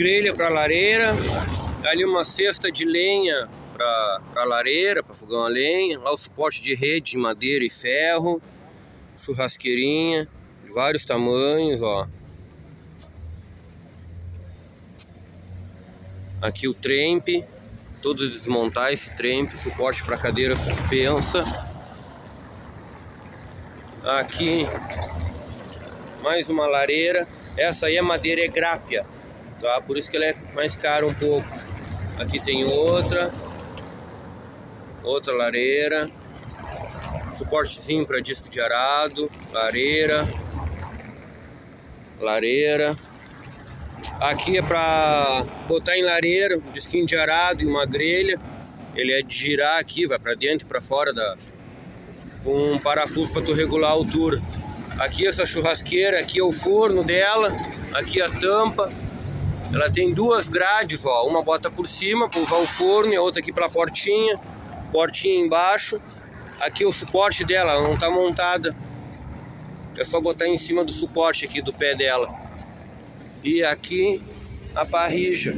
grelha para lareira, ali uma cesta de lenha para lareira, para fogão a lenha, lá o suporte de rede de madeira e ferro, churrasqueirinha de vários tamanhos, ó. Aqui o trempe, todo desmontar esse trempe, suporte para cadeira suspensa. Aqui mais uma lareira, essa aí a madeira é grápia, tá? Por isso que ela é mais cara um pouco. Aqui tem outra lareira, suportezinho para disco de arado, lareira. Aqui é para botar em lareira, um disquinho de arado e uma grelha. Ele é de girar aqui, vai para dentro e para fora com um parafuso para tu regular a altura. Aqui essa churrasqueira, aqui é o forno dela, aqui a tampa. Ela tem duas grades, ó, uma bota por cima para usar o forno e a outra aqui para portinha embaixo. Aqui o suporte dela, ela não está montada, é só botar em cima do suporte aqui do pé dela. E aqui a parrilla.